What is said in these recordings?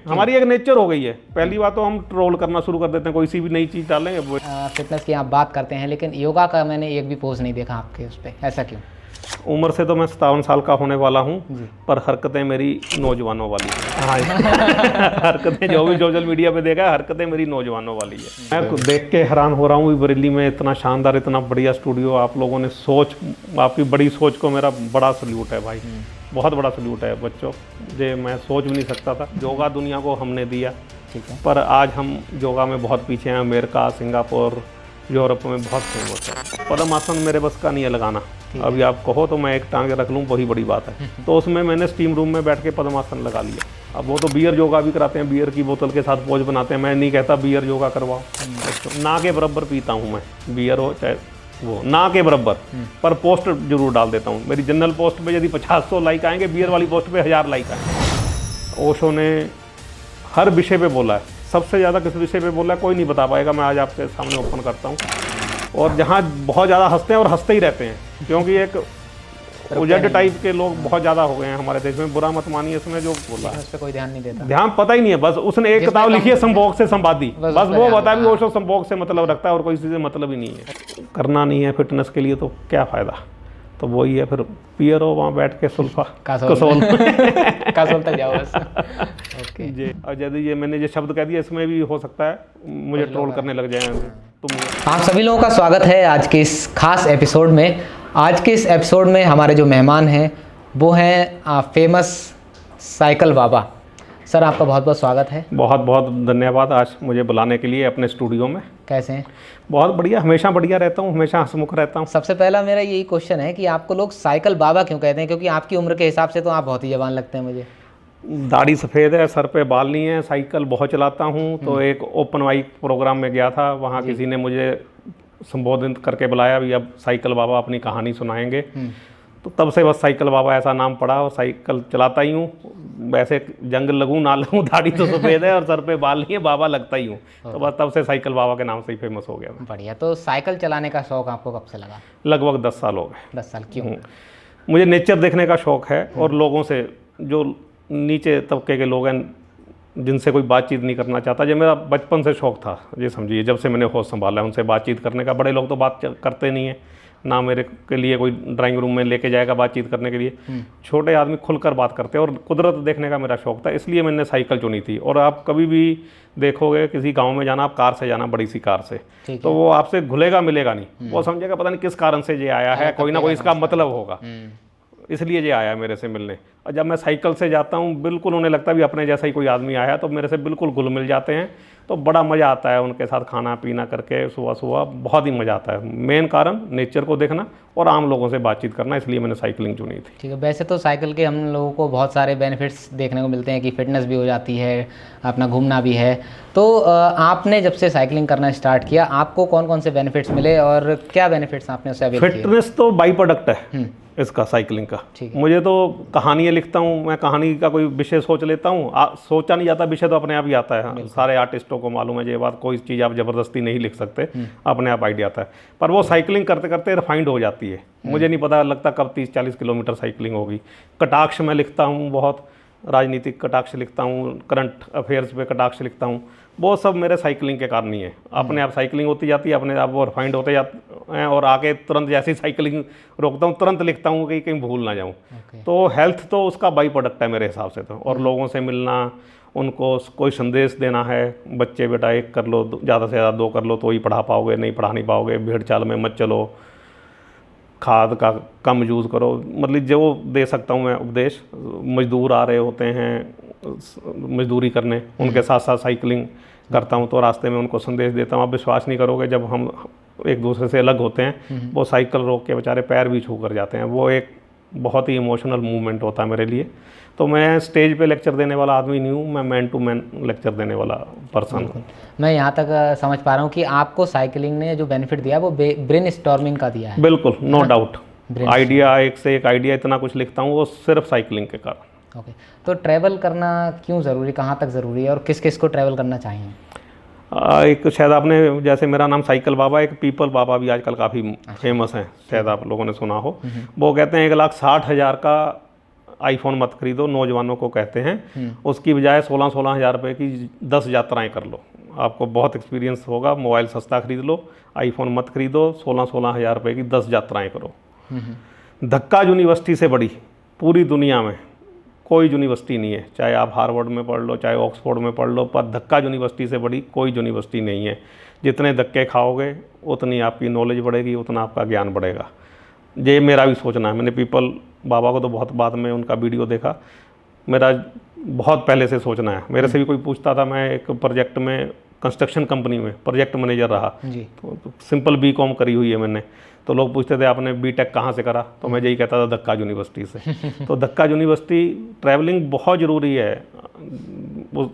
हमारी एक नेचर हो गई है। पहली बात तो हम ट्रोल करना शुरू कर देते हैं, कोई सी भी नई चीज़ डालेंगे वो। फिटनेस की आप बात करते हैं, लेकिन योगा का मैंने एक भी पोज नहीं देखा आपके उस पर, ऐसा क्यों? उम्र से तो मैं 57 साल का होने वाला हूँ, जी। पर हरकतें मेरी नौजवानों वाली हैं। हाँ हरकतें जो भी सोशल मीडिया पे देखा है, हरकतें मेरी नौजवानों वाली है। मैं देख के हैरान हो रहा हूँ, बरेली में इतना शानदार, इतना बढ़िया स्टूडियो आप लोगों ने सोच, आपकी बड़ी सोच को मेरा बड़ा सल्यूट है भाई, बहुत बड़ा सल्यूट है बच्चों। जे मैं सोच भी नहीं सकता था। योगा दुनिया को हमने दिया, ठीक है, पर आज हम योगा में बहुत पीछे हैं। अमेरिका, सिंगापुर, यूरोप में बहुत फेमस है। पद्म आसन मेरे बस का नहीं है लगाना। अभी आप कहो तो मैं एक टांगे रख लूँ, वही बड़ी बात है। तो उसमें मैंने स्टीम रूम में बैठ के पद्म आसन लगा लिया। अब वो तो बियर योगा भी कराते हैं, बियर की बोतल के साथ पोज बनाते हैं। मैं नहीं कहता बियर योगा करवाओ, ना के बराबर पीता हूँ मैं, बियर हो चाहे वो, ना के बराबर, पर पोस्ट जरूर डाल देता हूँ। मेरी जनरल पोस्ट पे यदि 50-100 लाइक आएंगे, बियर वाली पोस्ट पे 1000 लाइक आएंगे। ओशो ने हर विषय पे बोला है, सबसे ज़्यादा किस विषय पे बोला है कोई नहीं बता पाएगा। मैं आज आपके सामने ओपन करता हूँ। और जहाँ बहुत ज़्यादा हंसते हैं और हंसते ही रहते हैं, क्योंकि एक उजड़ टाइप के लोग बहुत ज़्यादा हो गए हैं हमारे देश में। बुरा मत मानिए, इसमें जो बोला है उस पर कोई ध्यान नहीं देता, ध्यान पता ही नहीं है। बस उसने एक किताब लिखी है संभोग से संवादी, बस वो बता भी ओशो संभोग से मतलब रखता है और कोई चीज़ मतलब ही नहीं है। करना नहीं है फिटनेस के लिए तो क्या फ़ायदा। तो वही है, फिर पियर हो वहाँ बैठ के सुल्फा कसोल कसोल तक जाओ बस। ओके जी। और यदि ये मैंने जो शब्द कह दिया, इसमें भी हो सकता है मुझे ट्रोल करने लग जाएंगे तुम। आप सभी लोगों का स्वागत है आज के इस खास एपिसोड में। आज के इस एपिसोड में हमारे जो मेहमान हैं वो हैं फेमस साइकिल बाबा। सर आपका बहुत बहुत स्वागत है। बहुत बहुत धन्यवाद आज मुझे बुलाने के लिए अपने स्टूडियो में। कैसे हैं? बहुत बढ़िया, हमेशा बढ़िया रहता हूँ, हमेशा हंसमुख रहता हूँ। सबसे पहला मेरा यही क्वेश्चन है कि आपको लोग साइकिल बाबा क्यों कहते हैं? क्योंकि आपकी उम्र के हिसाब से तो आप बहुत ही जवान लगते हैं मुझे। दाढ़ी सफ़ेद है, सर पे बाल नहीं है, साइकिल बहुत चलाता हूँ। तो एक ओपन माइक प्रोग्राम में गया था, वहाँ किसी ने मुझे संबोधित करके बुलाया भी अब साइकिल बाबा अपनी कहानी सुनाएंगे। तो तब से बस साइकिल बाबा ऐसा नाम पड़ा और साइकिल चलाता ही हूँ। वैसे जंग लगूँ ना लगूँ, दाढ़ी तो सफ़ेद है और सर पे बाल नहीं है, बाबा लगता ही हूँ। तो बस तब से साइकिल बाबा के नाम से ही फेमस हो गया मैं। बढ़िया। तो साइकिल चलाने का शौक आपको कब से लगा? लगभग 10 साल हो गए। 10 साल। क्यों? मुझे नेचर देखने का शौक़ है और लोगों से, जो नीचे तबके के लोग हैं जिनसे कोई बातचीत नहीं करना चाहता, जो मेरा बचपन से शौक़ था, ये समझिए जब से मैंने होश संभाला है, उनसे बातचीत करने का। बड़े लोग तो बात करते नहीं हैं, ना मेरे के लिए कोई ड्राइंग रूम में लेके जाएगा बातचीत करने के लिए। छोटे आदमी खुलकर बात करते हैं और कुदरत देखने का मेरा शौक़ था, इसलिए मैंने साइकिल चुनी थी। और आप कभी भी देखोगे किसी गांव में जाना, आप कार से जाना, बड़ी सी कार से, तो वो आपसे घुलेगा मिलेगा नहीं, वो समझेगा पता नहीं किस कारण से ये आया है, कोई ना कोई इसका मतलब होगा, इसलिए ये आया मेरे से मिलने। और जब मैं साइकिल से जाता हूँ, बिल्कुल उन्हें लगता है भी अपने जैसा ही कोई आदमी आया, तो मेरे से बिल्कुल घुल मिल जाते हैं। तो बड़ा मज़ा आता है उनके साथ खाना पीना करके, सुबह सुबह बहुत ही मज़ा आता है। मेन कारण नेचर को देखना और आम लोगों से बातचीत करना, इसलिए मैंने साइकिलिंग चुनी थी। ठीक है। वैसे तो साइकिल के हम लोगों को बहुत सारे बेनिफिट्स देखने को मिलते हैं कि फिटनेस भी हो जाती है, अपना घूमना भी है। तो आपने जब से साइकिलिंग करना स्टार्ट किया, आपको कौन कौन से बेनिफिट्स मिले और क्या बेनिफिट्स आपने उससे अवेल किए? फिटनेस तो बाई प्रोडक्ट है इसका, साइकिलिंग का। मुझे तो कहानियाँ लिखता हूँ मैं, कहानी का कोई विषय सोच लेता हूँ, सोचा नहीं जाता, विषय तो अपने आप ही आता है। सारे आर्टिस्टों को मालूम है ये बात, कोई चीज़ आप ज़बरदस्ती नहीं लिख सकते, अपने आप आइडिया आता है। पर वो साइकिलिंग करते करते रिफाइंड हो जाती है। मुझे नहीं पता लगता कब 30-40 किलोमीटर साइकिलिंग होगी। कटाक्ष मैं लिखता हूँ, बहुत राजनीतिक कटाक्ष लिखता हूँ, करंट अफेयर्स पे कटाक्ष लिखता हूँ, वो सब मेरे साइकिलिंग के कारण ही है। अपने आप साइकिलिंग होती जाती है, अपने आप वो रिफाइंड होते जाते हैं, और आके तुरंत जैसे ही साइकिलिंग रोकता हूँ तुरंत लिखता हूँ कि कहीं भूल ना जाऊँ। तो हेल्थ तो उसका बाई प्रोडक्ट है मेरे हिसाब से तो। और लोगों से मिलना, उनको कोई संदेश देना है, बच्चे बेटा एक कर लो, ज़्यादा से ज़्यादा 2 कर लो तो ही पढ़ा पाओगे, नहीं पढ़ा नहीं पाओगे, भीड़ चाल में मत चलो, खाद का कम यूज़ करो, मतलब जो दे सकता हूँ मैं उपदेश। मजदूर आ रहे होते हैं मजदूरी करने, उनके साथ साथ साइकिलिंग करता हूँ, तो रास्ते में उनको संदेश देता हूँ। आप विश्वास नहीं करोगे, जब हम एक दूसरे से अलग होते हैं, वो साइकिल रोक के बेचारे पैर भी छू कर जाते हैं। वो एक बहुत ही इमोशनल मूवमेंट होता है मेरे लिए। तो मैं स्टेज पे लेक्चर देने वाला आदमी नहीं हूँ, मैं मैन टू मैन लेक्चर देने वाला पर्सन हूँ। मैं यहाँ तक समझ पा रहा हूँ कि आपको साइकिलिंग ने जो बेनिफिट दिया वो ब्रेन स्टॉर्मिंग का दिया है। बिल्कुल, नो डाउट। आइडिया, एक से एक आइडिया, इतना कुछ लिखता हूँ वो सिर्फ साइकिलिंग के कारण। ओके। तो ट्रैवल करना क्यों ज़रूरी, कहाँ तक ज़रूरी है और किस किस को ट्रैवल करना चाहिए? एक शायद आपने, जैसे मेरा नाम साइकिल बाबा, एक पीपल बाबा भी आजकल काफ़ी फेमस हैं, शायद आप लोगों ने सुना हो। वो कहते हैं 1,60,000 का आईफोन मत खरीदो, नौजवानों को कहते हैं, उसकी बजाय 16-16 हज़ार रुपये की 10 यात्राएं कर लो, आपको बहुत एक्सपीरियंस होगा। मोबाइल सस्ता खरीद लो, आईफोन मत खरीदो, 16-16 हज़ार रुपये की 10 यात्राएं करो। धक्का यूनिवर्सिटी से बड़ी पूरी दुनिया में कोई यूनिवर्सिटी नहीं है, चाहे आप हार्वर्ड में पढ़ लो, चाहे ऑक्सफोर्ड में पढ़ लो, पर धक्का यूनिवर्सिटी से बड़ी कोई यूनिवर्सिटी नहीं है। जितने धक्के खाओगे उतनी आपकी नॉलेज बढ़ेगी, उतना आपका ज्ञान बढ़ेगा। ये मेरा भी सोचना है। मैंने पीपल बाबा को तो बहुत बाद में उनका वीडियो देखा, मेरा बहुत पहले से सोचना है। मेरे से भी कोई पूछता था, मैं एक प्रोजेक्ट में कंस्ट्रक्शन कंपनी में प्रोजेक्ट मैनेजर रहा, तो सिंपल बीकॉम करी हुई है मैंने, तो लोग पूछते थे आपने बीटेक कहाँ से करा, तो मैं यही कहता था धक्का यूनिवर्सिटी से। तो धक्का यूनिवर्सिटी, ट्रैवलिंग बहुत ज़रूरी है,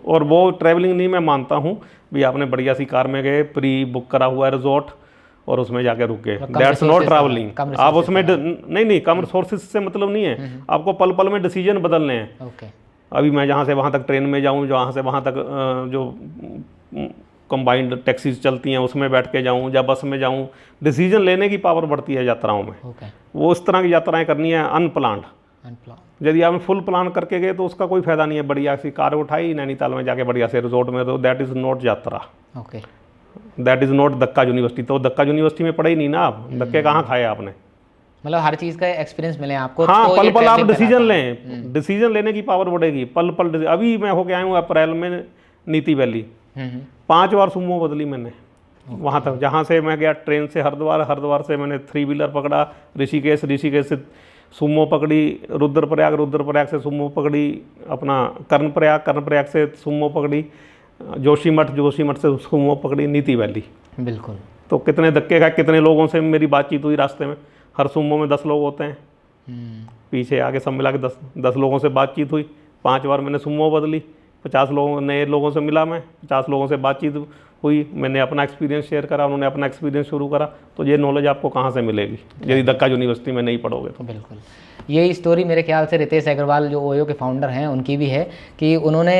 और वो ट्रैवलिंग नहीं मैं मानता हूँ भी आपने बढ़िया सी कार में गए, प्री बुक करा हुआ है रिजॉर्ट और उसमें जाके रुक गए, दैट्स नॉट ट्रैवलिंग। आप उसमें नहीं कम रिसोर्सेज से मतलब नहीं है, आपको पल पल में डिसीजन बदलने हैं। अभी मैं जहाँ से वहाँ तक ट्रेन में जाऊँ, जहाँ से वहाँ तक जो कंबाइंड टैक्सीज चलती हैं उसमें बैठ के जाऊँ या बस में जाऊँ, डिसीजन लेने की पावर बढ़ती है यात्राओं में। वो इस तरह की यात्राएं करनी है अनप्लान्ड। यदि आप फुल प्लान करके गए तो उसका कोई फायदा नहीं है। बढ़िया सी कार उठाई, नैनीताल में जाके बढ़िया से रिजॉर्ट में, तो दैट इज़ नॉट यात्रा, दैट इज़ नॉट धक्का यूनिवर्सिटी। तो धक्का यूनिवर्सिटी में पढ़े ही नहीं ना आप, धक्के कहाँ खाए आपने। मतलब हर चीज़ का एक्सपीरियंस मिले आपको। हाँ, तो पल पल आप डिसीजन लें, डिसीजन लेने की पावर बढ़ेगी पल पल। अभी मैं होके आया हूँ अप्रैल में नीति वैली, 5 बार सुमो बदली मैंने वहाँ तक, जहाँ से मैं गया ट्रेन से हरिद्वार, हरिद्वार से मैंने 3 व्हीलर पकड़ा ऋषिकेश, ऋषिकेश से सुमो पकड़ी रुद्रप्रयाग, रुद्रप्रयाग से सुमो पकड़ी अपना कर्णप्रयाग, कर्णप्रयाग से सुमो पकड़ी जोशीमठ, जोशीमठ से सुमो पकड़ी नीति वैली। बिल्कुल। तो कितने धक्के खाए, कितने लोगों से मेरी बातचीत हुई रास्ते में। हर सुमो में 10 लोग होते हैं, पीछे आगे सब मिला के 10 लोगों से बातचीत हुई। 5 बार मैंने सुमो बदली, 50 लोगों नए लोगों से मिला, मैं 50 लोगों से बातचीत हुई, मैंने अपना एक्सपीरियंस शेयर करा, उन्होंने अपना एक्सपीरियंस शुरू करा। तो ये नॉलेज आपको कहाँ से मिलेगी यदि धक्का यूनिवर्सिटी में नहीं पढ़ोगे तो। बिल्कुल। यही स्टोरी मेरे ख्याल से रितेश अग्रवाल जो ओयो के फाउंडर हैं उनकी भी है, कि उन्होंने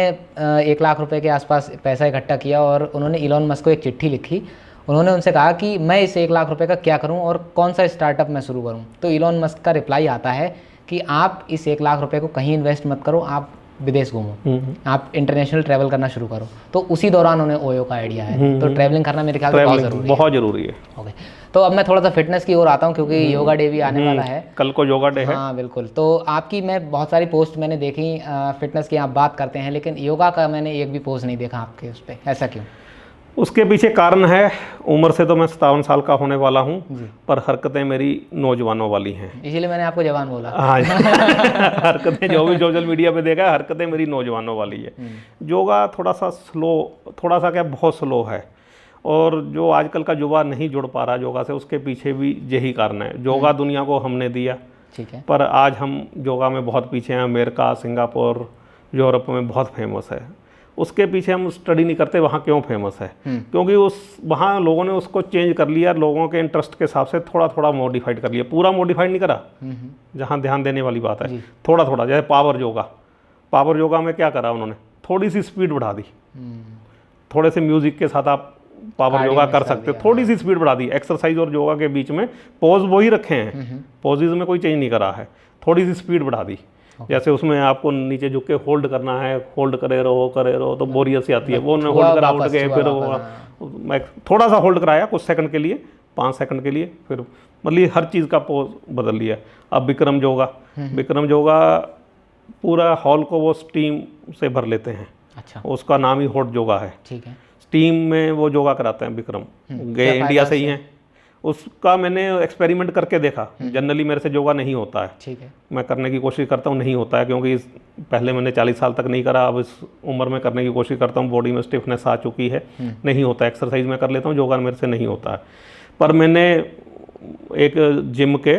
1 लाख रुपए के आसपास पैसा इकट्ठा किया और उन्होंने इलॉन मस्क को एक चिट्ठी लिखी। उन्होंने उनसे कहा कि मैं इस 1 लाख रुपए का क्या करूं और कौन सा स्टार्टअप मैं शुरू करूं। तो इलॉन मस्क का रिप्लाई आता है कि आप इस 1 लाख रुपए को कहीं इन्वेस्ट मत करो, आप विदेश घूमो, आप इंटरनेशनल ट्रैवल करना शुरू करो। तो उसी दौरान उन्हें ओयो का आइडिया है। तो ट्रैवलिंग करना मेरे ख्याल से बहुत ज़रूरी है। ओके, तो अब मैं थोड़ा सा फिटनेस की ओर आता हूँ, क्योंकि योगा डे भी आने वाला है, कल को योगा डे है। हाँ बिल्कुल। तो आपकी मैं बहुत सारी पोस्ट मैंने देखी, फिटनेस की आप बात करते हैं, लेकिन योगा का मैंने एक भी पोस्ट नहीं देखा आपके उस पर, ऐसा क्यों? उसके पीछे कारण है, उम्र से तो मैं 57 साल का होने वाला हूँ, पर हरकतें मेरी नौजवानों वाली हैं, इसीलिए मैंने आपको जवान बोला। हाँ हरकतें जो भी सोशल मीडिया पे देखा, हरकतें मेरी नौजवानों वाली है। योगा थोड़ा सा स्लो, थोड़ा सा क्या बहुत स्लो है, और जो आजकल का युवा नहीं जुड़ पा रहा योगा से, उसके पीछे भी यही कारण है। योगा दुनिया को हमने दिया, ठीक है, पर आज हम योगा में बहुत पीछे हैं। अमेरिका, सिंगापुर, यूरोप में बहुत फेमस है, उसके पीछे हम स्टडी नहीं करते वहाँ क्यों फेमस है। क्योंकि वहाँ लोगों ने उसको चेंज कर लिया, लोगों के इंटरेस्ट के हिसाब से थोड़ा थोड़ा मॉडिफाइड कर लिया, पूरा मॉडिफाइड नहीं करा। जहाँ ध्यान देने वाली बात है, थोड़ा थोड़ा। जैसे पावर योगा में क्या करा उन्होंने, थोड़ी सी स्पीड बढ़ा दी, थोड़े से म्यूजिक के साथ आप पावर योगा कर सकते हो, थोड़ी सी स्पीड बढ़ा दी। एक्सरसाइज और योगा के बीच में पोज वही रखे हैं, पोजेज में कोई चेंज नहीं करा है, थोड़ी सी स्पीड बढ़ा दी। जैसे उसमें आपको नीचे झुक के होल्ड करना है, होल्ड करे रहो तो बोरियत सी आती है, वो होल्ड करा उठ गए, फिर मैं थोड़ा सा होल्ड कराया कुछ सेकंड के लिए, 5 सेकंड के लिए, फिर मतलब हर चीज़ का पोज बदल लिया। अब विक्रम योगा पूरा हॉल को वो स्टीम से भर लेते हैं। अच्छा, उसका नाम ही हॉट योगा है, ठीक है। स्टीम में वो योगा कराते हैं विक्रम, गए इंडिया से ही हैं। उसका मैंने एक्सपेरिमेंट करके देखा, जनरली मेरे से योगा नहीं होता है, ठीक है, मैं करने की कोशिश करता हूँ, नहीं होता है, क्योंकि पहले मैंने 40 साल तक नहीं करा, अब इस उम्र में करने की कोशिश करता हूँ, बॉडी में स्टिफनेस आ चुकी है, नहीं होता। एक्सरसाइज में कर लेता हूँ, योगा मेरे से नहीं होता है। पर मैंने एक जिम के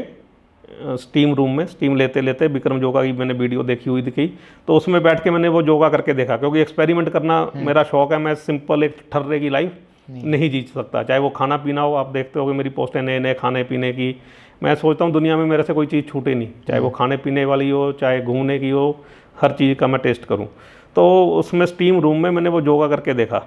स्टीम रूम में स्टीम लेते लेते विक्रम योगा की मैंने वीडियो देखी हुई थी, तो उसमें बैठ के मैंने वो योगा करके देखा, क्योंकि एक्सपेरिमेंट करना मेरा शौक है। मैं सिंपल एक ठर्रे की लाइफ नहीं जी सकता, चाहे वो खाना पीना हो। आप देखते हो कि मेरी पोस्टें नए नए खाने पीने की, मैं सोचता हूँ दुनिया में मेरे से कोई चीज़ छूटे नहीं, चाहे वो खाने पीने वाली हो, चाहे घूमने की हो, हर चीज़ का मैं टेस्ट करूँ। तो उसमें स्टीम रूम में मैंने वो योगा करके देखा।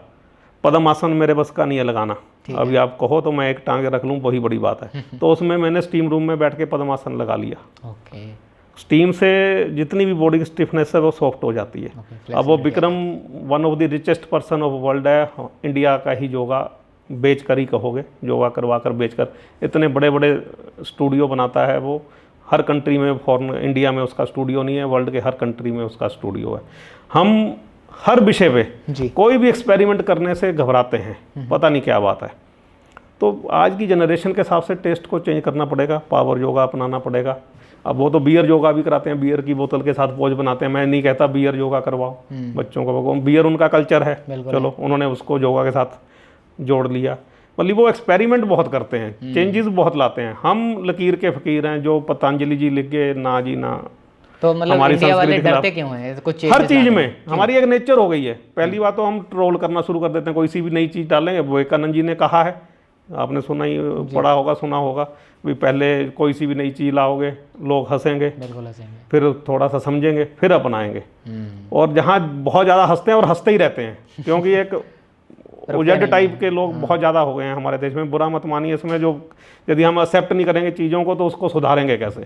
पद्म आसन मेरे बस का नहीं है लगाना, अभी आप कहो तो मैं एक टांगे रख लूँ, वही बड़ी बात है। तो उसमें मैंने स्टीम रूम में बैठ के पद्म आसन लगा लिया। ओके। स्टीम से जितनी भी बॉडी की स्टिफनेस है वो सॉफ्ट हो जाती है। अब वो Vikram one of the richest person of world है, इंडिया का ही योगा बेच कर ही कहोगे, योगा करवा कर बेच कर, इतने बड़े बड़े स्टूडियो बनाता है वो, हर कंट्री में, फॉरेन इंडिया में उसका स्टूडियो नहीं है, वर्ल्ड के हर कंट्री में उसका स्टूडियो है। हम हर विषय पे कोई भी एक्सपेरिमेंट करने से घबराते हैं, पता नहीं क्या बात है। तो आज की जनरेशन के हिसाब से टेस्ट को चेंज करना पड़ेगा, पावर योगा अपनाना पड़ेगा। अब वो तो बियर योगा भी कराते हैं, बियर की बोतल के साथ पोज बनाते हैं। मैं नहीं कहता बियर योगा करवाओ बच्चों को, बियर उनका कल्चर है, चलो उन्होंने उसको योगा के साथ जोड़ लिया। मतलब वो एक्सपेरिमेंट बहुत करते हैं, चेंजेस बहुत लाते हैं। हम लकीर के फकीर हैं जो पतंजलि जी लिख गए, ना जी ना। तो मतलब इंडिया वाले डरते क्यों हैं कुछ हर चीज में? हमारी एक नेचर हो गई है। पहली बात तो हम ट्रोल करना शुरू कर देते हैं, कोई सी भी नई चीज डालेंगे। विवेकानंद जी ने कहा है, आपने सुना ही, पढ़ा होगा, सुना होगा भी, पहले कोई सी भी नई चीज लाओगे लोग हंसेंगे, फिर थोड़ा सा समझेंगे, फिर अपनाएंगे। और जहाँ बहुत ज़्यादा हंसते हैं और हंसते ही रहते हैं, क्योंकि एक उजड टाइप के लोग बहुत ज़्यादा हो गए हैं हमारे देश में। बुरा मत मानिए इसमें, जो यदि हम एक्सेप्ट नहीं करेंगे चीज़ों को तो उसको सुधारेंगे कैसे।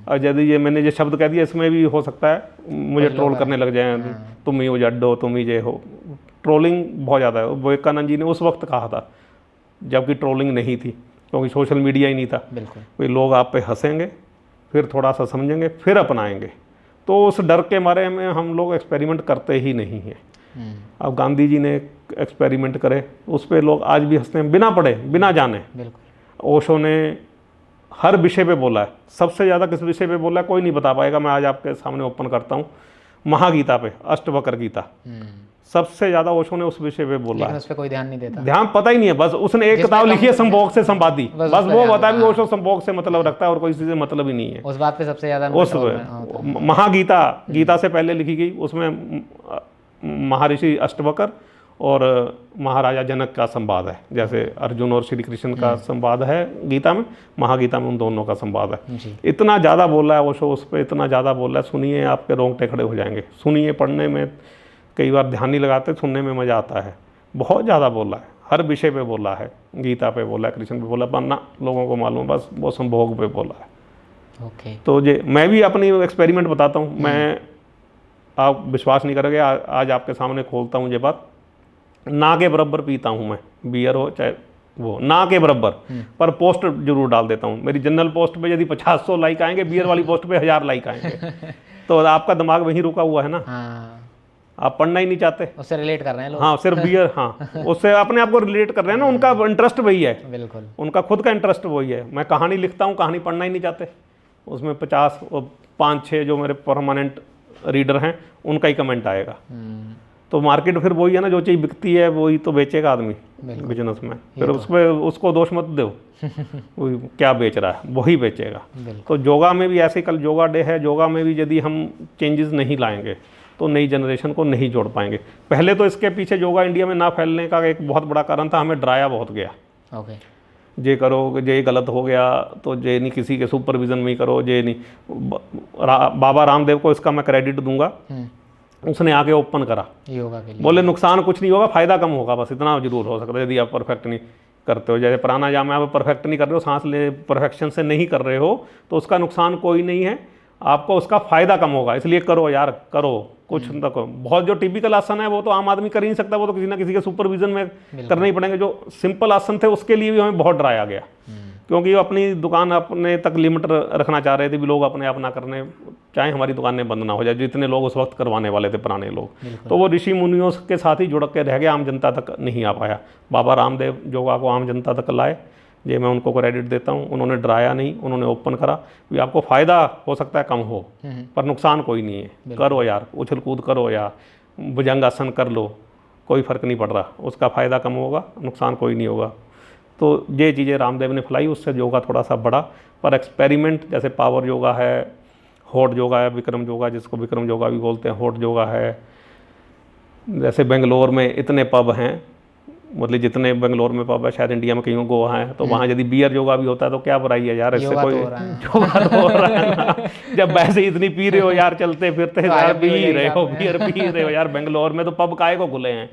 और यदि ये मैंने जो शब्द कह दिया, इसमें भी हो सकता है मुझे ट्रोल करने लग जाए, तुम ही उजड हो, तुम ही ये हो। ट्रोलिंग बहुत ज़्यादा है। विवेकानंद जी ने उस वक्त कहा था जबकि ट्रोलिंग नहीं थी, क्योंकि सोशल मीडिया ही नहीं था। कोई लोग आप पे हंसेंगे, फिर थोड़ा सा समझेंगे, फिर अपनाएंगे। तो उस डर के मारे में हम लोग एक्सपेरिमेंट करते ही नहीं हैं। अब गांधी जी ने एक्सपेरिमेंट करे, उस पर लोग आज भी हंसते हैं, बिना पढ़े, बिना जाने। ओशो ने हर विषय पे बोला है। सबसे ज़्यादा किस विषय पे बोला है कोई नहीं बता पाएगा, मैं आज आपके सामने ओपन करता हूँ। महागीता पे, अष्टवक्र गीता, सबसे ज्यादा ओशो ने उस विषय पे बोला है। उस पे कोई ध्यान नहीं देता, ध्यान पता ही नहीं है। बस उसने एक किताब लिखी है संभोग से संवादी, बस वो बता भी ओशो संभोग से मतलब रखता है और कोई चीज से मतलब ही नहीं है। उस बात पे सबसे ज्यादा उस महागीता, गीता से पहले लिखी गई, उसमें महर्षि अष्टवक्र और महाराजा जनक का संवाद है। जैसे अर्जुन और श्री कृष्ण का संवाद है गीता में, महागीता में उन दोनों का संवाद है। इतना ज़्यादा बोल रहा है ओशो उस पर, इतना ज़्यादा बोल रहा है, सुनिए आपके रोंगटे खड़े हो जाएंगे। सुनिए, पढ़ने में कई बार ध्यान नहीं लगाते, सुनने में मज़ा आता है। बहुत ज़्यादा बोला है, हर विषय पे बोला है, गीता पे बोला है, कृष्ण पे बोला, वरना लोगों को मालूम बस वो संभोग पे बोला है। तो ये मैं भी अपनी एक्सपेरिमेंट बताता हूँ। मैं, आप विश्वास नहीं करोगे, आज आपके सामने खोलता हूँ ये बात। ना के बराबर पीता हूँ मैं, बियर हो चाहे वो, ना के बराबर, पर पोस्ट जरूर डाल देता हूँ। मेरी जनरल पोस्ट पे यदि 50-100 लाइक आएंगे, बियर वाली पोस्ट पे 1000 लाइक आएंगे। तो आपका दिमाग वहीं रुका हुआ है ना, आप पढ़ना ही नहीं चाहते, उससे रिलेट कर रहे हैं लोग। हाँ, सिर्फ बियर, हाँ, उससे अपने आप को रिलेट कर रहे हैं ना। उनका इंटरेस्ट वही है, बिल्कुल, उनका खुद का इंटरेस्ट वही है। मैं कहानी लिखता हूँ, कहानी पढ़ना ही नहीं चाहते, उसमें 50 और 5-6 जो मेरे परमानेंट रीडर हैं उनका ही कमेंट आएगा। तो मार्केट फिर वही है ना, जो चीज़ बिकती है वही तो बेचेगा आदमी बिजनेस में। फिर उसमें उसको दोष मत दो, वही क्या बेच रहा है वही बेचेगा। तो योगा में भी ऐसे, कल योगा डे है, योगा में भी यदि हम चेंजेस नहीं लाएंगे तो नई जनरेशन को नहीं जोड़ पाएंगे। पहले तो इसके पीछे योगा इंडिया में ना फैलने का एक बहुत बड़ा कारण था, हमें डराया बहुत गया। ये करो, ये गलत हो गया तो ये नहीं, किसी के सुपरविजन में ही करो, ये नहीं। बाबा रामदेव को इसका मैं क्रेडिट दूंगा, उसने आके ओपन करा योगा के लिए, बोले नुकसान कुछ नहीं होगा, फायदा कम होगा, बस इतना जरूर हो सकता है यदि आप परफेक्ट नहीं करते हो। जैसे प्राणायाम में आप परफेक्ट नहीं कर रहे हो, सांस ले परफेक्शन से नहीं कर रहे हो, तो उसका नुकसान कोई नहीं है, आपको उसका फायदा कम होगा, इसलिए करो यार, करो कुछ तक। बहुत जो टिपिकल आसन है वो तो आम आदमी कर ही नहीं सकता, वो तो किसी ना किसी के सुपरविजन में करने ही पड़ेंगे। जो सिंपल आसन थे उसके लिए भी हमें बहुत डराया गया, क्योंकि वो अपनी दुकान अपने तक लिमिट रखना चाह रहे थे भी लोग अपने आप ना करने, चाहे हमारी दुकानें बंद ना हो जाए, जितने लोग उस वक्त करवाने वाले थे पुराने लोग। तो वो ऋषि मुनियों के साथ ही जुड़ के रह गया, आम जनता तक नहीं आ पाया। बाबा रामदेव योगा को आम जनता तक लाए, ये मैं उनको क्रेडिट देता हूँ। उन्होंने डराया नहीं, उन्होंने ओपन करा भी आपको फ़ायदा हो सकता है कम हो, पर नुकसान कोई नहीं है, करो यार, उछल कूद करो यार, भुजंगासन कर लो, कोई फ़र्क नहीं पड़ रहा, उसका फ़ायदा कम होगा, नुकसान कोई नहीं होगा। तो ये चीज़ें रामदेव ने फैलाई, उससे योगा थोड़ा सा बढ़ा। पर एक्सपेरिमेंट जैसे पावर योगा है, हॉट योगा है, विक्रम योगा जिसको विक्रम योगा भी बोलते हैं, हॉट योगा है। जैसे बेंगलोर में इतने पब हैं, मतलब जितने बेंगलोर में पब है, शायद इंडिया में कहीं गोवा है, तो वहाँ यदि बियर योगा भी होता है तो क्या बुराई है यार, इससे कोई योगा तो हो रहा है ना। जब वैसे इतनी पी रहे हो यार, चलते फिरते यार पी रहे हो, बियर पी रहे हो यार। बेंगलोर में तो पब काहे को खुले हैं,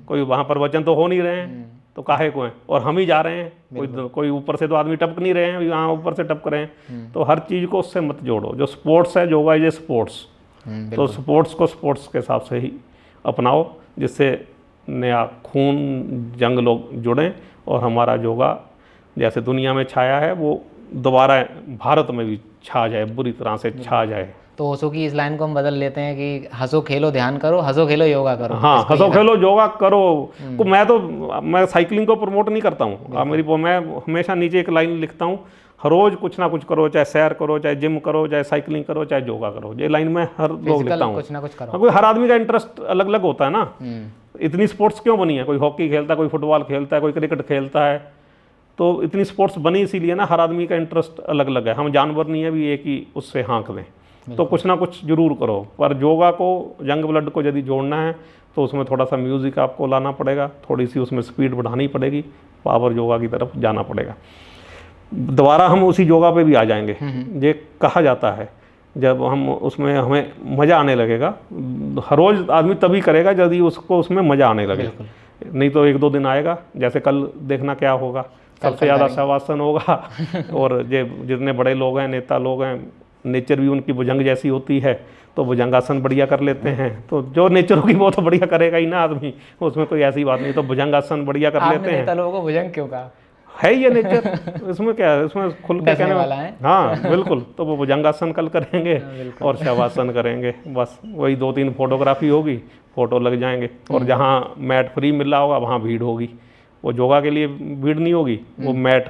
कोई वहाँ प्रवचन तो हो नहीं रहे हैं, तो काहे को हैं, और हम ही जा रहे हैं, कोई ऊपर से तो आदमी टपक नहीं रहे हैं, यहाँ ऊपर से टपक रहे हैं। तो हर चीज़ को उससे मत जोड़ो। जो स्पोर्ट्स है, योगा इज ए स्पोर्ट्स, तो स्पोर्ट्स को स्पोर्ट्स के हिसाब से ही अपनाओ, जिससे नया खून जंग लोग जुड़ें और हमारा योगा जैसे दुनिया में छाया है वो दोबारा भारत में भी छा जाए, बुरी तरह से छा जाए। तो ओशो की इस लाइन को हम बदल लेते हैं कि हंसो खेलो ध्यान करो, हंसो खेलो योगा करो। हाँ, हंसो खेलो योगा करो। मैं साइकिलिंग को प्रमोट नहीं करता हूँ, मैं हमेशा नीचे एक लाइन लिखता हूँ, हर रोज कुछ ना कुछ करो, चाहे सैर करो, चाहे जिम करो, चाहे साइकिलिंग करो, चाहे योगा करो। ये लाइन में हर रोज लिखता हूँ। कुछ ना कुछ करो। कोई हर आदमी का इंटरेस्ट अलग अलग होता है ना। इतनी स्पोर्ट्स क्यों बनी है? कोई हॉकी खेलता है, कोई फुटबॉल खेलता है, कोई क्रिकेट खेलता है, तो इतनी स्पोर्ट्स बनी इसीलिए ना, हर आदमी का इंटरेस्ट अलग अलग है। हम जानवर नहीं है भी एक ही उससे हाँक दें, तो कुछ ना कुछ जरूर करो। पर योगा को, यंग ब्लड को यदि जोड़ना है तो उसमें थोड़ा सा म्यूज़िक आपको लाना पड़ेगा, थोड़ी सी उसमें स्पीड बढ़ानी पड़ेगी, पावर योगा की तरफ जाना पड़ेगा। दोबारा हम उसी योगा पे भी आ जाएंगे। ये कहा जाता है जब हम उसमें हमें मज़ा आने लगेगा। हर रोज़ आदमी तभी करेगा यदि उसको उसमें मज़ा आने लगे, नहीं तो एक दो दिन आएगा। जैसे कल देखना क्या होगा, सबसे ज़्यादा शवासन होगा और ये जितने बड़े लोग हैं, नेता लोग हैं, नेचर भी उनकी भुजंग जैसी होती है, तो भुजंगासन बढ़िया कर लेते हैं। तो जो नेचर होगी वो तो बढ़िया करेगा ही ना आदमी, उसमें कोई ऐसी बात नहीं। तो भुजंगासन बढ़िया कर लेते हैं। नेता लोगों को भुजंग क्यों कहा? है ये नेचर, इसमें क्या है, इसमें खुल के कहने वाला है। हाँ बिल्कुल, तो वो भुजंगासन कल करेंगे और शवासन करेंगे, बस वही 2-3 फोटोग्राफी होगी, फोटो लग जाएंगे। और जहाँ मैट फ्री मिल रहा होगा वहाँ भीड़ होगी। वो योगा के लिए भीड़ नहीं होगी, वो मैट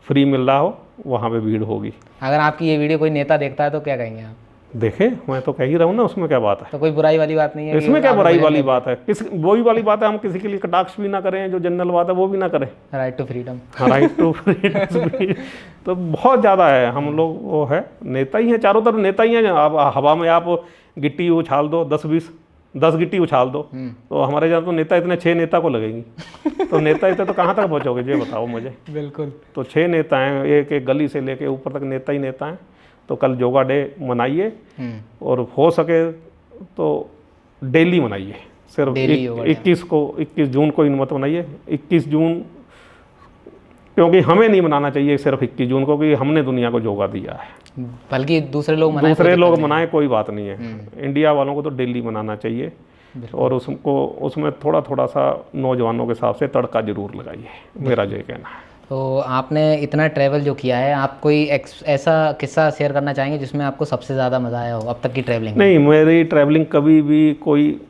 फ्री मिल रहा हो वहाँ पे भीड़ होगी। अगर आपकी ये वीडियो कोई नेता देखता है तो क्या कहेंगे आप? देखे, मैं तो कह ही रहा हूँ ना, उसमें क्या बात है? तो कोई बुराई वाली बात नहीं है इसमें क्या बुराई वाली बात है? वही वाली बात है, हम किसी के लिए कटाक्ष भी ना करें, जो जनरल बात है वो भी ना करें। Right to freedom. हाँ, राइट टू फ्रीडम तो बहुत ज़्यादा है। हम लोग वो है, नेता ही हैं, चारों तरफ नेता ही हैं। आप हवा में आप गिट्टी उछाल दो, 10 गिट्टी उछाल दो, तो हमारे यहाँ तो नेता इतने 6 नेता को लगेंगी। तो नेता इतने तो कहाँ तक पहुँचोगे, ये बताओ मुझे। बिल्कुल। तो 6 नेता हैं, एक एक गली से लेके ऊपर तक नेता ही नेता हैं। तो कल योगा डे मनाइए, और हो सके तो डेली मनाइए। सिर्फ 21 जून को इन मत मनाइए। 21 जून क्योंकि हमें नहीं मनाना चाहिए सिर्फ 21 जून को, कि हमने दुनिया को योगा दिया है, बल्कि दूसरे लोग मनाएं, कोई बात नहीं है। इंडिया वालों को तो डेली मनाना चाहिए। और उसमें थोड़ा सा नौजवानों के हिसाब से तड़का जरूर लगाइए, मेरा ये कहना है। तो आपने इतना ट्रैवल जो किया है, आप कोई ऐसा किस्सा शेयर करना चाहेंगे जिसमें आपको सबसे ज़्यादा मज़ा आया हो अब तक की ट्रैवलिंग? नहीं, मेरी ट्रैवलिंग कभी भी कोई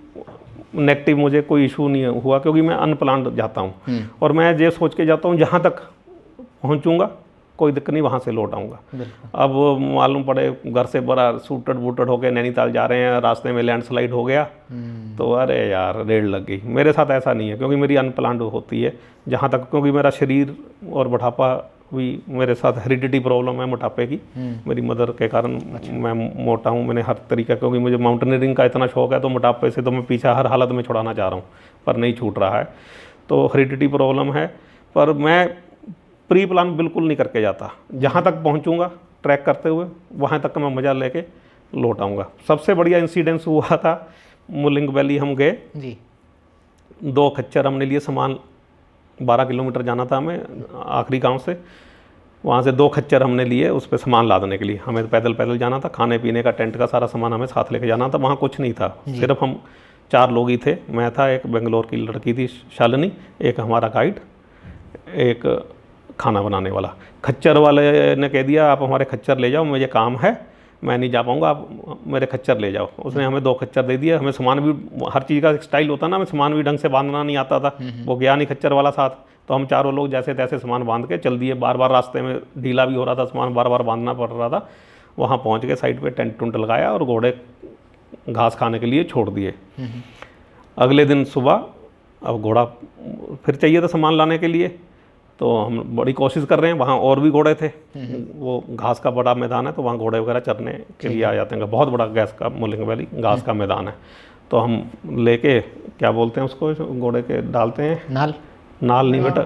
नेगेटिव मुझे कोई इशू नहीं हुआ, क्योंकि मैं अनप्लान्ड जाता हूँ। और मैं ये सोच के जाता हूँ जहाँ तक पहुँचूँगा कोई दिक्कत नहीं, वहाँ से लौट आऊँगा। अब मालूम पड़े घर से बड़ा सूटड बूटड होके नैनीताल जा रहे हैं, रास्ते में लैंडस्लाइड हो गया, तो अरे यार रेड लग गई। मेरे साथ ऐसा नहीं है, क्योंकि मेरी अनप्लान्ड होती है जहाँ तक, क्योंकि मेरा शरीर और मोटापा भी मेरे साथ हेरिडिटी प्रॉब्लम है मोटापे की। मेरी मदर के कारण मैं मोटा हूँ। मैंने हर तरीका, क्योंकि मुझे माउंटेनियरिंग का इतना शौक है, तो मोटापे से तो मैं पीछा हर हालत में छुड़ाना चाह रहा हूँ, पर नहीं छूट रहा है। तो हेरिडिटी प्रॉब्लम है, पर मैं प्री प्लान बिल्कुल नहीं करके जाता। जहाँ तक पहुँचूँगा ट्रैक करते हुए, वहाँ तक मैं मज़ा लेके लौट आऊँगा। सबसे बढ़िया इंसिडेंस हुआ था मुलिंग वैली, हम गए जी। 2 खच्चर हमने लिए, सामान 12 किलोमीटर जाना था हमें आखिरी गांव से। वहाँ से 2 खच्चर हमने लिए उस पर सामान लादने के लिए। हमें पैदल पैदल जाना था, खाने पीने का, टेंट का सारा सामान हमें साथ लेके जाना था। वहाँ कुछ नहीं था, सिर्फ हम 4 लोग ही थे। मैं था, एक बेंगलोर की लड़की थी शालिनी, एक हमारा गाइड, एक खाना बनाने वाला। खच्चर वाले ने कह दिया आप हमारे खच्चर ले जाओ, मुझे काम है, मैं नहीं जा पाऊँगा, आप मेरे खच्चर ले जाओ। उसने हमें 2 खच्चर दे दिए। हमें सामान भी, हर चीज़ का स्टाइल होता ना, हमें सामान भी ढंग से बांधना नहीं आता था। वो गया नहीं खच्चर वाला साथ, तो हम चारों लोग जैसे तैसे सामान बांध के चल दिए। बार बार रास्ते में ढीला भी हो रहा था, सामान बार बार बांधना पड़ रहा था। वहाँ पहुँच के साइड पर टेंट टुंट लगाया और घोड़े घास खाने के लिए छोड़ दिए। अगले दिन सुबह अब घोड़ा फिर चाहिए था सामान लाने के लिए, तो हम बड़ी कोशिश कर रहे हैं। वहाँ और भी घोड़े थे, वो घास का बड़ा मैदान है, तो वहाँ घोड़े वगैरह चरने के लिए आ जाते हैं। बहुत बड़ा गैस का मुलिंग वैली घास का मैदान है। तो हम लेके, क्या बोलते हैं उसको, घोड़े के डालते हैं, नाल नहीं बेटा,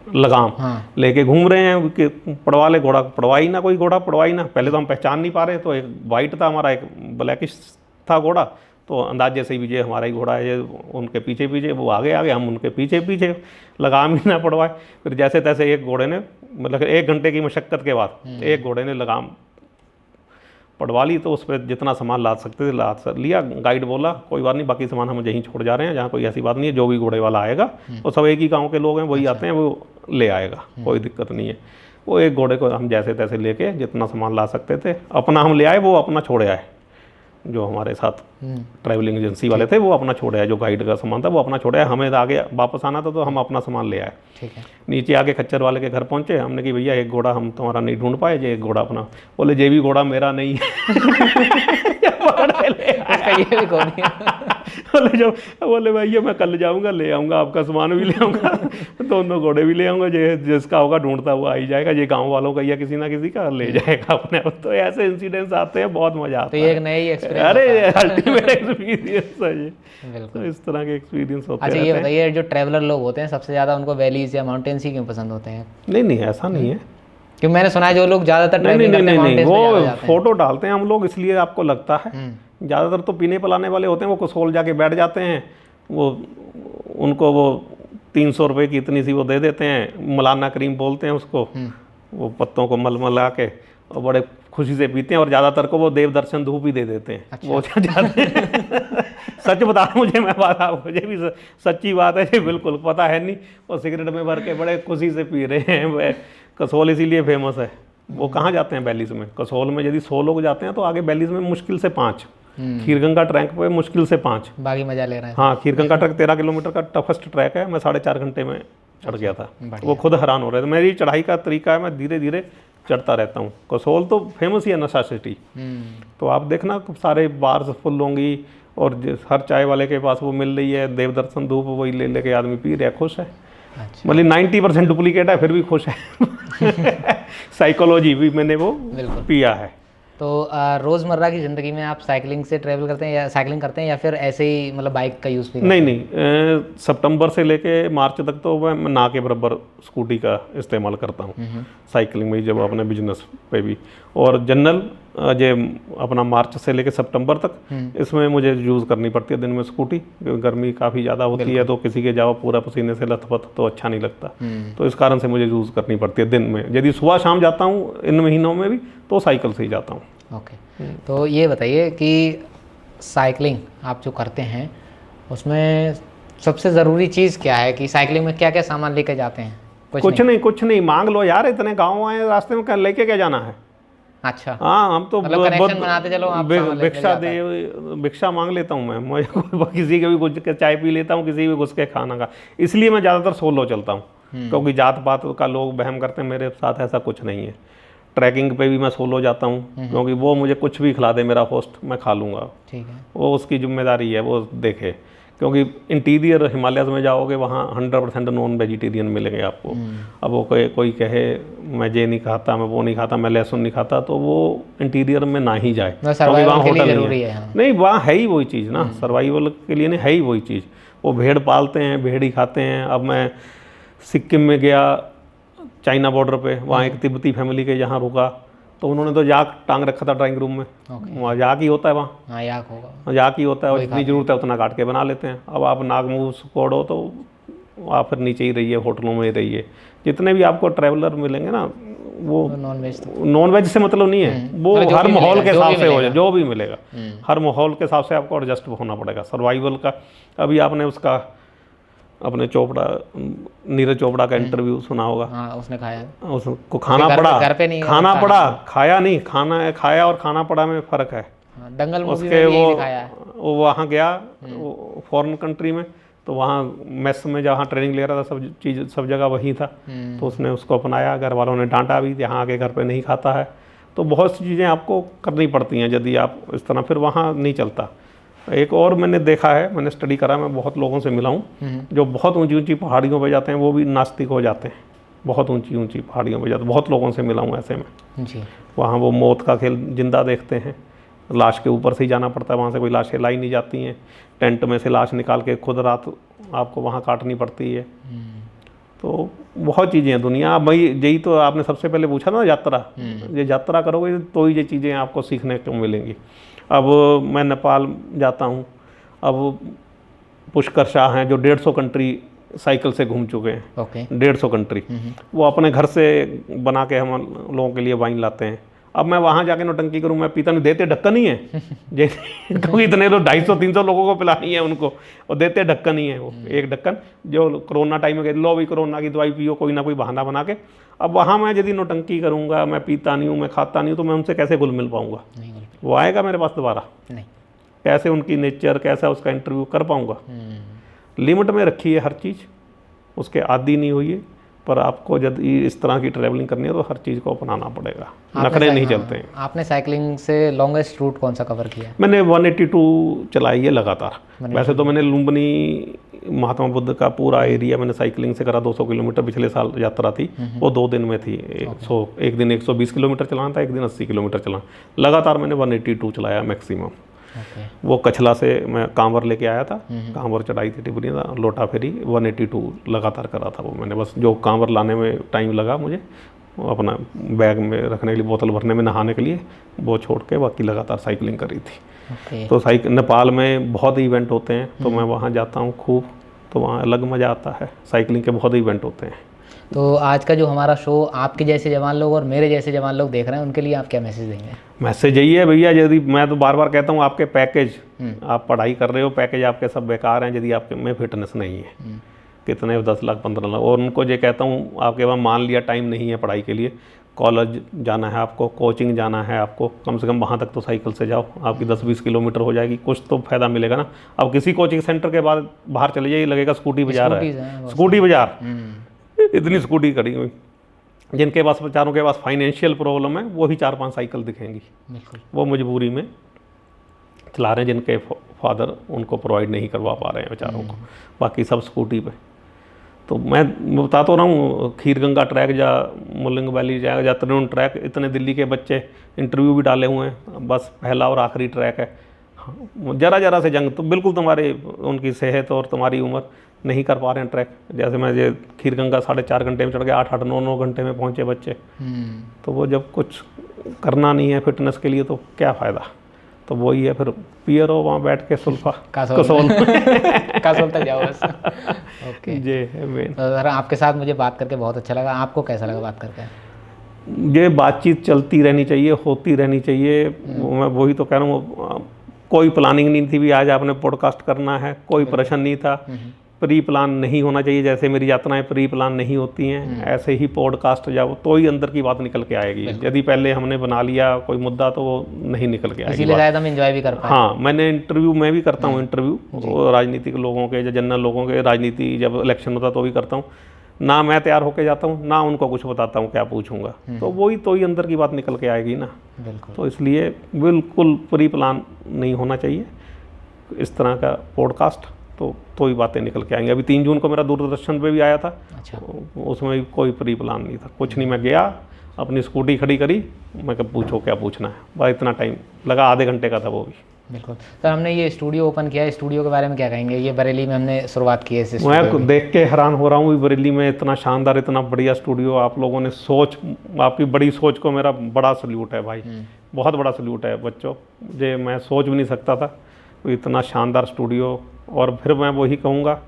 लगाम लेके घूम रहे हैं कि पड़वा ले घोड़ा। पड़वा ही ना कोई घोड़ा, पड़वा ही ना। पहले तो हम पहचान नहीं पा रहे, तो एक वाइट था हमारा, एक ब्लैकिश था घोड़ा, तो अंदाजे से भी ये हमारा ही घोड़ा है, ये उनके पीछे पीछे, वो आगे आगे, हम उनके पीछे पीछे, लगाम ही ना पड़वाए। फिर जैसे तैसे एक घोड़े ने, मतलब 1 घंटे की मशक्क़त के बाद एक घोड़े ने लगाम पड़वा ली, तो उस पर जितना सामान लाद सकते थे लाद लिया। गाइड बोला कोई बात नहीं, बाकी सामान हम यहीं छोड़ जा रहे हैं, जहाँ कोई ऐसी बात नहीं है, जो भी घोड़े वाला आएगा वो सब एक ही गांव के लोग हैं, वही आते हैं, वो ले आएगा, कोई दिक्कत नहीं है। वो एक घोड़े को हम जैसे तैसे लेके जितना सामान ला सकते थे अपना हम ले आए, वो अपना छोड़े आए। जो हमारे साथ ट्रैवलिंग एजेंसी वाले थे वो अपना छोड़े आए, जो गाइड का सामान था वो अपना छोड़े आए, हमें आगे वापस आना था तो हम अपना सामान ले आए। ठीक है। नीचे आके खच्चर वाले के घर पहुंचे, हमने कि भैया एक घोड़ा हम तुम्हारा नहीं ढूंढ पाए, ये एक घोड़ा अपना। बोले ये भी घोड़ा मेरा नहीं है। ये भी कौन है? बोले भैया मैं कल जाऊंगा, ले आऊंगा, आपका सामान भी ले आऊंगा, दोनों घोड़े भी ले आऊंगा, जिसका होगा ढूंढता हुआ आ ही जाएगा, ये गाँव वालों का या किसी ना किसी का ले जाएगा अपने। तो ऐसे इंसिडेंट्स आते हैं, बहुत मजा आता है। तो ये एक नई एक्सपीरियंस, अरे अल्टीमेट एक्सपीरियंस है ये। बिल्कुल। तो इस तरह के एक्सपीरियंस होते हैं। अच्छा, ये बताइए, जो ट्रैवलर लोग होते हैं सबसे ज़्यादा उनको वैलीज या माउंटेन्स ही क्यों पसंद होते हैं? नहीं ऐसा नहीं है, क्योंकि मैंने सुना है जो लोग ज़्यादातर ट्रैवलिंग करते हैं नहीं, माउंटेन्स में ज़्यादा वो जाते हैं। फोटो डालते हैं हम लोग, इसलिए आपको लगता है। ज़्यादातर तो पीने पिलाने वाले होते हैं, वो कसोल जाके बैठ जाते हैं, वो उनको वो 300 रुपये की इतनी सी वो दे देते हैं, मलाना क्रीम बोलते हैं उसको, वो पत्तों को मल मला के और बड़े खुशी से पीते हैं, और ज़्यादातर को वो देव दर्शन धूप ही दे देते हैं। अच्छा। वो जाते हैं। सच बता रहा हूँ, मैं बात आपको, मुझे भी सच्ची बात है, ये बिल्कुल पता है नहीं, वो सिगरेट में भर के बड़े खुशी से पी रहे हैं। कसोल इसीलिए फेमस है। वो कहाँ जाते हैं वैलीज में, कसोल में यदि 100 लोग जाते हैं तो आगे वैलीज में मुश्किल से 5, खीरगंगा ट्रैक पे मुश्किल से 5, बाकी मजा ले रहे हैं। हाँ, खीरगंगा ट्रैक 13 किलोमीटर का टफेस्ट ट्रैक है, मैं 4.5 घंटे में चढ़ गया था। वो खुद हैरान हो रहे थे। मेरी चढ़ाई का तरीका है, मैं धीरे धीरे चढ़ता रहता हूँ। कसोल तो फेमस ही है नशा सिटी, तो आप देखना सारे बार्स फुल होंगी, और हर चाय वाले के पास वो मिल रही है, देव दर्शन धूप वही ले लेके आदमी पी रहा है, खुश है। अच्छा। मतलब 90% डुप्लीकेट है, फिर भी खुश है। साइकोलॉजी भी मैंने वो पिया है। तो रोज़मर्रा की ज़िंदगी में आप साइकिलिंग से ट्रैवल करते हैं, या साइकिलिंग करते हैं, या फिर ऐसे ही मतलब बाइक का यूज़ भी करते हैं? नहीं, सितंबर से लेके मार्च तक तो मैं ना के बराबर स्कूटी का इस्तेमाल करता हूँ साइकिलिंग में, जब अपने बिजनेस पे भी। और जनरल जो अपना मार्च से लेके सितंबर तक इसमें मुझे यूज़ करनी पड़ती है दिन में स्कूटी, गर्मी काफ़ी ज़्यादा होती है, तो किसी के जाओ पूरा पसीने से लथपथ तो अच्छा नहीं लगता, तो इस कारण से मुझे यूज़ करनी पड़ती है दिन में। यदि सुबह शाम जाता हूँ इन महीनों में भी, तो साइकिल से ही जाता हूँ। ओके। तो ये बताइए कि साइकिलिंग आप जो करते हैं उसमें सबसे ज़रूरी चीज़ क्या है, कि साइकिलिंग में क्या क्या सामान लेके जाते हैं? कुछ नहीं, मांग लो यार, इतने गाँव आए रास्ते में लेके क्या जाना है। अच्छा, हाँ, हम तो कनेक्शन बनाते चलो, आप भिक्षा मांग लेता हूँ मैं, मुझे किसी के भी घुस के चाय पी लेता हूँ, किसी भी घुस के खाना का। इसलिए मैं ज़्यादातर सोलो चलता हूँ, क्योंकि जात पात का लोग वहम करते हैं, मेरे साथ ऐसा कुछ नहीं है। ट्रैकिंग पे भी मैं सोलो जाता हूँ, क्योंकि वो मुझे कुछ भी खिला दे मेरा होस्ट, मैं खा लूँगा। ठीक है, वो उसकी जिम्मेदारी है, वो देखे, क्योंकि इंटीरियर हिमालयस में जाओगे वहाँ 100% नॉन वेजिटेरियन मिलेंगे आपको। अब वो कोई कहे मैं ये नहीं खाता, मैं वो नहीं खाता, मैं लहसुन नहीं खाता, तो वो इंटीरियर में ना ही जाए, क्योंकि वहाँ होटल नहीं है। नहीं, वहाँ है ही वही चीज़ ना, सर्वाइवल के लिए नहीं, है ही वही चीज़। वो भेड़ पालते हैं, भेड़ ही खाते हैं। अब मैं सिक्किम में गया, चाइना बॉर्डर पे, वहाँ एक तिब्बती फैमिली के यहाँ रुका, तो उन्होंने तो याक टांग रखा था ड्राइंग रूम में। वहाँ याक ही होता है, वहाँ याक होगा, याक ही होता है, और जितनी ज़रूरत है उतना काट के बना लेते हैं। अब आप नाग मुँह कोड़ो तो आप फिर नीचे ही रहिए, होटलों में ही रहिए। जितने भी आपको ट्रैवलर मिलेंगे ना, वो नॉन वेज से मतलब नहीं है, वो हर माहौल के हिसाब से हो जाए, जो भी मिलेगा हर माहौल के हिसाब से आपको एडजस्ट होना पड़ेगा। सर्वाइवल का, अभी आपने उसका अपने नीरज चोपड़ा का इंटरव्यू सुना होगा। हाँ, उसने खाया, उसको खाना पड़ा, घर पे नहीं खाना पड़ा, खाया नहीं, खाया और खाना पड़ा में फ़र्क है। दंगल मूवी में भी दिखाया है। वो वहाँ गया फॉरेन कंट्री में, तो वहाँ मेस में जहाँ ट्रेनिंग ले रहा था, सब जगह वही था, तो उसने उसको अपनाया। घर वालों ने डांटा भी, यहाँ आके घर पे नहीं खाता है। तो बहुत सी चीज़ें आपको करनी पड़ती हैं यदि आप इस तरह, फिर वहाँ नहीं चलता। एक और मैंने देखा है, मैंने स्टडी करा, मैं बहुत लोगों से मिला हूँ जो बहुत ऊंची ऊंची पहाड़ियों पे जाते हैं, वो भी नास्तिक हो जाते हैं। बहुत ऊंची ऊंची पहाड़ियों पे जाते हैं, बहुत लोगों से मिला हूँ ऐसे में जी। वहाँ वो मौत का खेल जिंदा देखते हैं, लाश के ऊपर से ही जाना पड़ता है, वहाँ से कोई लाशें लाई नहीं जाती हैं, टेंट में से लाश निकाल के खुद रात आपको वहाँ काटनी पड़ती है। तो बहुत चीज़ें हैं दुनिया। भाई यही तो आपने सबसे पहले पूछा ना, यात्रा, ये यात्रा करोगे तो ही ये चीज़ें आपको सीखने को मिलेंगी। अब मैं नेपाल जाता हूँ, अब पुष्कर शाह हैं जो 150 कंट्री साइकिल से घूम चुके हैं। ओके। 150 कंट्री वो अपने घर से बना के हम लोगों के लिए वाइन लाते हैं। अब मैं वहाँ जाके नौटंकी करूँ, मैं पीता नहीं, देते ढक्कन ही है क्योंकि इतने लोग 250-300 लोगों को पिलानी है उनको, और देते ढक्कन ही है वो, एक ढक्कन जो कोरोना टाइम में कहते लो भी कोरोना की दवाई पियो, कोई ना कोई बहाना बना के। अब वहाँ मैं यदि नौटंकी करूँगा, मैं पीता नहीं हूँ, मैं खाता नहीं हूँ, तो मैं उनसे कैसे घुल मिल पाऊँगा? वो आएगा मेरे पास दोबारा? नहीं। कैसे उनकी नेचर, कैसा उसका इंटरव्यू कर पाऊँगा? लिमिट में रखी है हर चीज़, उसके आदी नहीं हुई है। पर आपको यदि इस तरह की ट्रैवलिंग करनी है तो हर चीज़ को अपनाना पड़ेगा, नखरे नहीं चलते हैं। आपने साइकिलिंग से लॉन्गेस्ट रूट कौन सा कवर किया? मैंने 182 चलाई है लगातार। वैसे तो मैंने लुम्बिनी महात्मा बुद्ध का पूरा एरिया मैंने साइकिलिंग से करा, 200 किलोमीटर पिछले साल यात्रा थी, वो 2 दिन में थी। एक दिन 120 किलोमीटर चलाना था, एक दिन 80 किलोमीटर चलाना, लगातार मैंने 182 चलाया मैक्सिमम। वो कछला से मैं कांवर लेके आया था, कांवर चढ़ाई थी टिबरी, लोटा फेरी 182 लगातार करा था वो मैंने। बस जो कांवर लाने में टाइम लगा मुझे, अपना बैग में रखने के लिए, बोतल भरने में, नहाने के लिए, वो छोड़ के बाकी लगातार साइकिलिंग करी थी। तो नेपाल में बहुत इवेंट होते हैं, तो मैं वहाँ जाता हूँ खूब, तो वहाँ अलग मज़ा आता है। साइकिलिंग के बहुत इवेंट होते हैं। तो आज का जो हमारा शो आपके जैसे जवान लोग और मेरे जैसे जवान लोग देख रहे हैं, उनके लिए आप क्या मैसेज देंगे? मैसेज यही है भैया, यदि मैं तो बार बार कहता हूँ, आपके पैकेज, आप पढ़ाई कर रहे हो, पैकेज आपके सब बेकार हैं यदि आपके में फिटनेस नहीं है। कितने 10 लाख 15 लाख, और उनको ये कहता हूँ, आपके पास मान लिया टाइम नहीं है पढ़ाई के लिए, कॉलेज जाना है आपको, कोचिंग जाना है आपको, कम से कम वहाँ तक तो साइकिल से जाओ, आपकी 10-20 किलोमीटर हो जाएगी, कुछ तो फायदा मिलेगा ना। अब किसी कोचिंग सेंटर के बाद बाहर चले जाइए, लगेगा स्कूटी बाजार है, स्कूटी बाजार, इतनी स्कूटी खड़ी हुई। जिनके पास, बेचारों के पास फाइनेंशियल प्रॉब्लम है, वो ही 4-5 साइकिल दिखेंगी, वो मजबूरी में चला रहे हैं, जिनके फादर उनको प्रोवाइड नहीं करवा पा रहे हैं बेचारों को, बाकी सब स्कूटी पे। तो मैं बता तो रहा हूँ, खीरगंगा ट्रैक जा, मुलिंग वैली जाएगा, या तरुण ट्रैक, इतने दिल्ली के बच्चे इंटरव्यू भी डाले हुए हैं, बस पहला और आखिरी ट्रैक है। जरा जरा से जंग, तो बिल्कुल तुम्हारे उनकी सेहत और तुम्हारी उम्र नहीं कर पा रहे हैं ट्रैक। जैसे मैं ये खीरगंगा 4.5 घंटे में चढ़ गया, 8-8, 9-9 घंटे में पहुँचे बच्चे। तो वो जब कुछ करना नहीं है फिटनेस के लिए तो क्या फ़ायदा? तो वही है, फिर पियर हो वहाँ बैठ के सुल्फा कसोल तक जाओ बस। ओके जी। तो सर आपके साथ मुझे बात करके बहुत अच्छा लगा, आपको कैसा लगा बात करके? ये बातचीत चलती रहनी चाहिए, होती रहनी चाहिए। मैं वही तो कह रहा हूँ, कोई प्लानिंग नहीं थी भी आज आपने पॉडकास्ट करना है, कोई प्रश्न नहीं था, प्री प्लान नहीं होना चाहिए। जैसे मेरी यात्राएं प्री प्लान नहीं होती हैं, ऐसे ही पॉडकास्ट जाओ तो ही अंदर की बात निकल के आएगी। यदि पहले हमने बना लिया कोई मुद्दा तो वो नहीं निकल के आएगी, इसीलिए शायद हम एंजॉय भी कर पाए। हाँ, मैंने इंटरव्यू मैं भी करता हूँ, इंटरव्यू राजनीतिक लोगों के या जनरल लोगों के, राजनीति जब इलेक्शन होता तो भी करता हूँ ना। मैं तैयार होकर जाता हूँ ना, उनको कुछ बताता हूँ क्या पूछूंगा, तो वही तो ही अंदर की बात निकल के आएगी ना। तो इसलिए बिल्कुल प्री प्लान नहीं होना चाहिए इस तरह का पॉडकास्ट, तो ही बातें निकल के आएंगी। अभी 3 जून को मेरा दूरदर्शन पे भी आया था। अच्छा। उसमें भी कोई प्री प्लान नहीं था, कुछ नहीं। मैं गया, अपनी स्कूटी खड़ी करी, मैं कब पूछो क्या पूछना है, बस इतना टाइम लगा, आधे घंटे का था वो भी। बिल्कुल सर, हमने ये स्टूडियो ओपन किया है, स्टूडियो के बारे में क्या कहेंगे? ये बरेली में हमने शुरुआत की है। मैं देख के हैरान हो रहा हूँ, बरेली में इतना शानदार, इतना बढ़िया स्टूडियो आप लोगों ने सोच, आपकी बड़ी सोच को मेरा बड़ा सल्यूट है भाई, बहुत बड़ा सल्यूट है बच्चों। मुझे मैं सोच भी नहीं सकता था इतना शानदार स्टूडियो। और फिर मैं वही कहूँगा,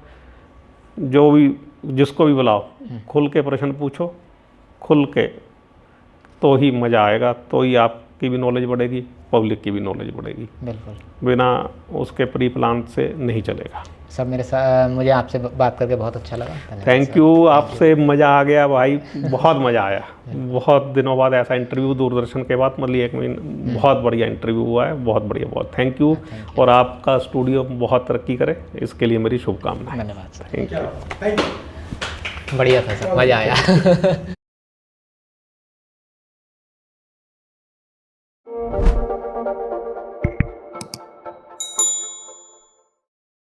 जो भी जिसको भी बुलाओ, खुल के प्रश्न पूछो, खुल के, तो ही मज़ा आएगा, तो ही आपकी भी नॉलेज बढ़ेगी, पब्लिक की भी नॉलेज बढ़ेगी। बिल्कुल, बिना उसके प्री प्लान से नहीं चलेगा। सब मेरे साथ, मुझे आपसे बात करके बहुत अच्छा लगा। थैंक यू, आपसे मज़ा आ गया भाई, बहुत मज़ा आया। बहुत दिनों बाद ऐसा इंटरव्यू दूरदर्शन के बाद, मतलब 1 महीने, बहुत बढ़िया इंटरव्यू हुआ है, बहुत बढ़िया, बहुत थैंक यू। और आपका स्टूडियो बहुत तरक्की करे, इसके लिए मेरी शुभकामनाएं। धन्यवाद। Thank you. बढ़िया था सर, मज़ा आया।